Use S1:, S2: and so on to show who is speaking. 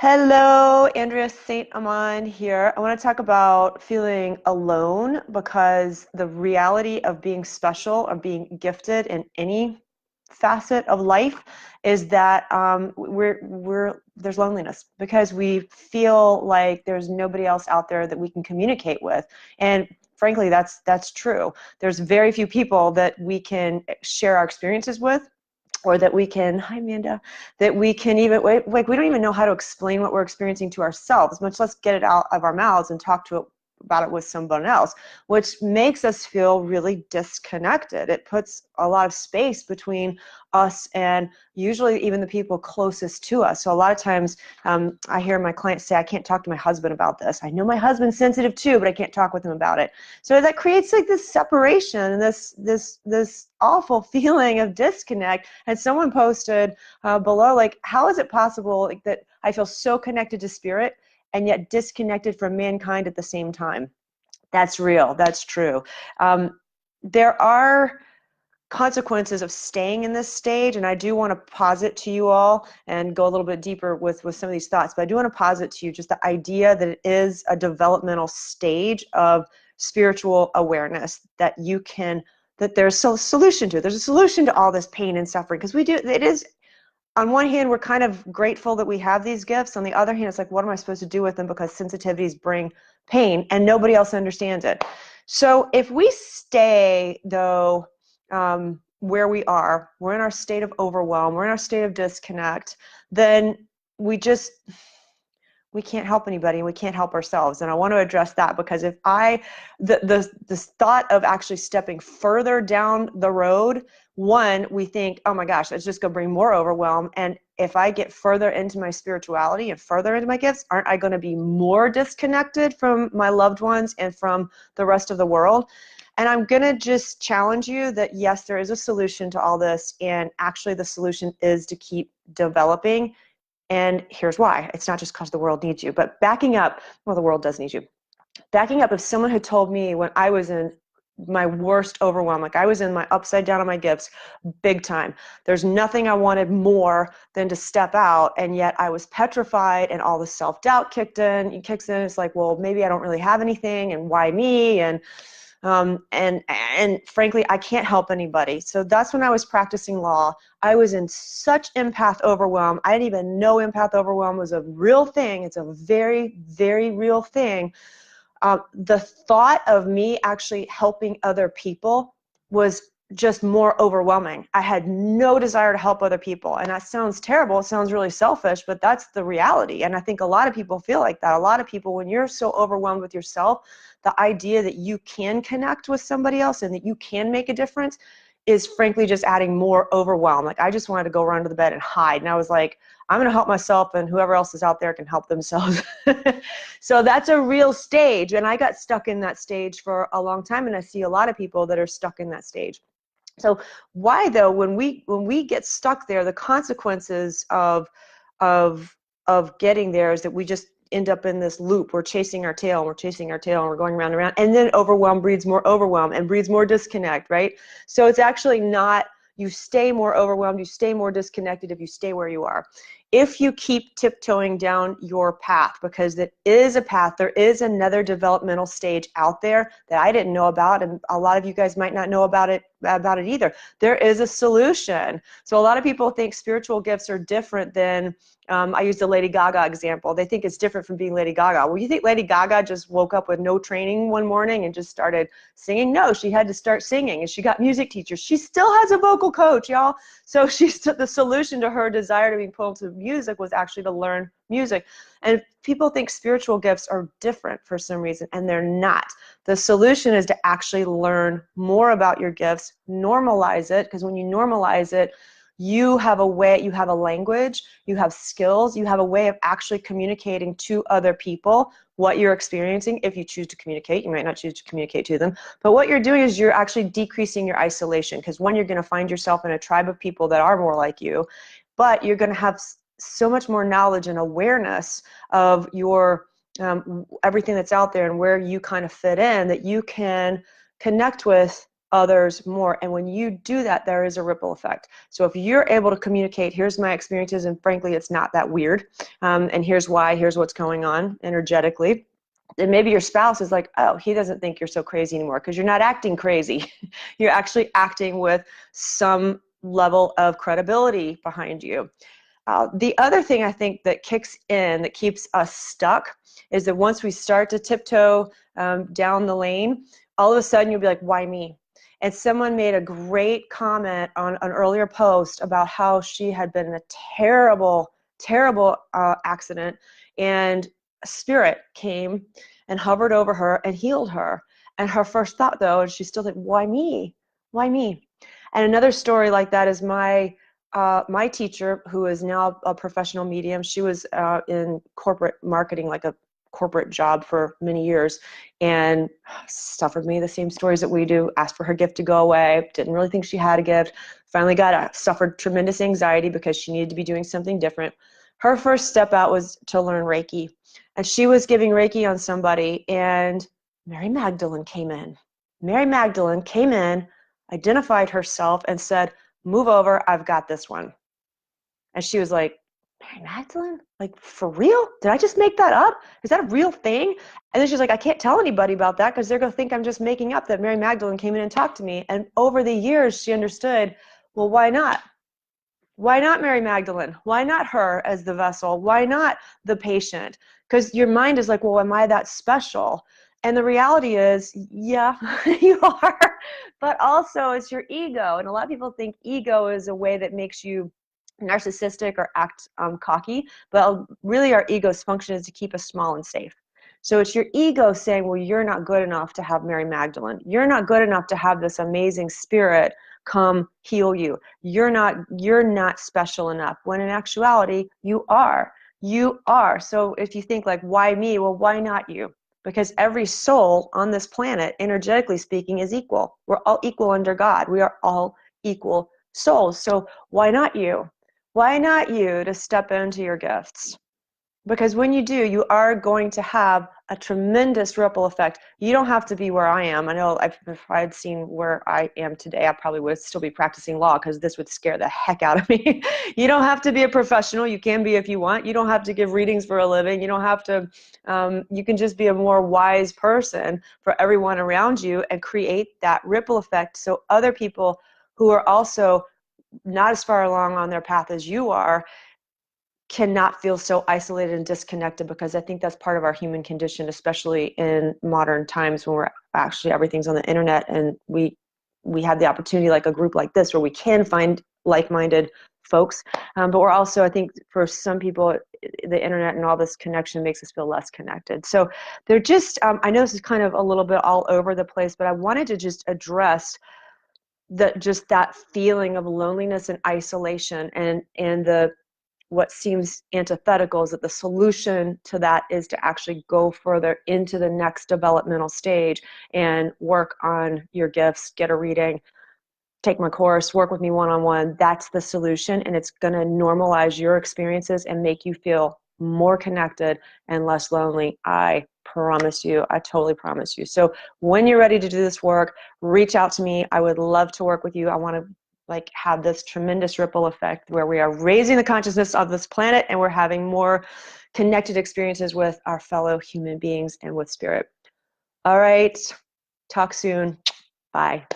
S1: Hello, Andrea St. Amand here. I want to talk about feeling alone because the reality of being special or being gifted in any facet of life is that there's loneliness because we feel like there's nobody else out there that we can communicate with. And frankly, that's true. There's very few people that we can share our experiences with, or that we can, hi Amanda, that we can even, like we don't even know how to explain what we're experiencing to ourselves, much less get it out of our mouths and talk to it about it with someone else, which makes us feel really disconnected. It puts a lot of space between us and usually even the people closest to us. So a lot of times I hear my clients say, I can't talk to my husband about this. I know my husband's sensitive too, but I can't talk with him about it. So that creates like this separation and this awful feeling of disconnect. And someone posted below, like, how is it possible like, that I feel so connected to spirit and yet disconnected from mankind at the same time? That's real. That's true. There are consequences of staying in this stage, and I do want to posit to you all and go a little bit deeper with some of these thoughts, but I do want to posit to you just the idea that it is a developmental stage of spiritual awareness that you can, that there's a solution to. There's a solution to all this pain and suffering, because we do, it is, on one hand, we're kind of grateful that we have these gifts. On the other hand, it's like, what am I supposed to do with them? Because sensitivities bring pain and nobody else understands it. So if we stay, though, where we're in our state of overwhelm, we're in our state of disconnect, then we just, we can't help anybody and we can't help ourselves. And I want to address that, because if this thought of actually stepping further down the road, one, we think, oh my gosh, that's just going to bring more overwhelm. And if I get further into my spirituality and further into my gifts, aren't I going to be more disconnected from my loved ones and from the rest of the world? And I'm going to just challenge you that yes, there is a solution to all this. And actually the solution is to keep developing. And here's why. It's not just because the world needs you, but backing up, well, the world does need you. Backing up, if someone had told me when I was in my worst overwhelm, like I was in my upside down on my gifts, big time. There's nothing I wanted more than to step out, and yet I was petrified and all the self-doubt kicks in. It's like, well, maybe I don't really have anything, and why me? And frankly, I can't help anybody. So that's when I was practicing law. I was in such empath overwhelm. I didn't even know empath overwhelm was a real thing. It's a very, very real thing. The thought of me actually helping other people was just more overwhelming. I had no desire to help other people. And that sounds terrible. It sounds really selfish, but that's the reality. And I think a lot of people feel like that. A lot of people, when you're so overwhelmed with yourself, the idea that you can connect with somebody else and that you can make a difference is frankly just adding more overwhelm. Like I just wanted to go run to the bed and hide. And I was like, I'm going to help myself, and whoever else is out there can help themselves. So that's a real stage. And I got stuck in that stage for a long time. And I see a lot of people that are stuck in that stage. So why though, when we get stuck there, the consequences of getting there is that we just end up in this loop. We're chasing our tail, and we're chasing our tail, and we're going round and round. And then overwhelm breeds more overwhelm and breeds more disconnect, right? So it's actually not, you stay more overwhelmed, you stay more disconnected if you stay where you are. If you keep tiptoeing down your path, because it is a path, there is another developmental stage out there that I didn't know about, and a lot of you guys might not know about it either. There is a solution. So a lot of people think spiritual gifts are different than, I used the Lady Gaga example. They think it's different from being Lady Gaga. Well, you think Lady Gaga just woke up with no training one morning and just started singing? No, she had to start singing, and she got music teachers. She still has a vocal coach, y'all. So the solution to her desire to be pulled to music was actually to learn music. And people think spiritual gifts are different for some reason, and they're not. The solution is to actually learn more about your gifts, normalize it, because when you normalize it, you have a way, you have a language, you have skills, you have a way of actually communicating to other people what you're experiencing. If you choose to communicate, you might not choose to communicate to them, but what you're doing is you're actually decreasing your isolation, because one, you're going to find yourself in a tribe of people that are more like you, but you're going to have so much more knowledge and awareness of your everything that's out there and where you kind of fit in, that you can connect with others more. And when you do that, there is a ripple effect. So if you're able to communicate, here's my experiences, and frankly, it's not that weird, and here's why, here's what's going on energetically, then maybe your spouse is like, oh, he doesn't think you're so crazy anymore because you're not acting crazy. You're actually acting with some level of credibility behind you. The other thing I think that kicks in that keeps us stuck is that once we start to tiptoe down the lane, all of a sudden you'll be like, why me? And someone made a great comment on an earlier post about how she had been in a terrible, terrible accident, and a spirit came and hovered over her and healed her. And her first thought, though, and she's still like, why me? Why me? And another story like that is my teacher, who is now a professional medium. She was in corporate marketing, like a corporate job for many years, and suffered many of the same stories that we do. Asked for her gift to go away. Didn't really think she had a gift. Finally suffered tremendous anxiety because she needed to be doing something different. Her first step out was to learn Reiki. And she was giving Reiki on somebody, and Mary Magdalene came in. Mary Magdalene came in, identified herself, and said, move over, I've got this one. And she was like, Mary Magdalene? Like, for real? Did I just make that up? Is that a real thing? And then she's like, I can't tell anybody about that because they're going to think I'm just making up that Mary Magdalene came in and talked to me. And over the years, she understood, well, why not? Why not Mary Magdalene? Why not her as the vessel? Why not the patient? Because your mind is like, well, am I that special? And the reality is, yeah, you are. But also it's your ego. And a lot of people think ego is a way that makes you narcissistic or act cocky. But really our ego's function is to keep us small and safe. So it's your ego saying, well, you're not good enough to have Mary Magdalene. You're not good enough to have this amazing spirit come heal you. You're not special enough, when in actuality you are. You are. So if you think like, why me? Well, why not you? Because every soul on this planet, energetically speaking, is equal. We're all equal under God. We are all equal souls. So why not you? Why not you to step into your gifts? Because when you do, you are going to have a tremendous ripple effect. You don't have to be where I am. I know if I had seen where I am today, I probably would still be practicing law because this would scare the heck out of me. You don't have to be a professional. You can be if you want. You don't have to give readings for a living. You don't have to, you can just be a more wise person for everyone around you and create that ripple effect so other people who are also not as far along on their path as you are cannot feel so isolated and disconnected, because I think that's part of our human condition, especially in modern times when we're actually everything's on the internet, and we have the opportunity like a group like this where we can find like-minded folks, but we're also, I think for some people, the internet and all this connection makes us feel less connected. So they're just I know this is kind of a little bit all over the place, but I wanted to just address that feeling of loneliness and isolation, and the what seems antithetical is that the solution to that is to actually go further into the next developmental stage and work on your gifts, get a reading, take my course, work with me one-on-one. That's the solution, and it's going to normalize your experiences and make you feel more connected and less lonely. I promise you. I totally promise you. So when you're ready to do this work, reach out to me. I would love to work with you. I want to have this tremendous ripple effect where we are raising the consciousness of this planet and we're having more connected experiences with our fellow human beings and with spirit. All right. Talk soon. Bye.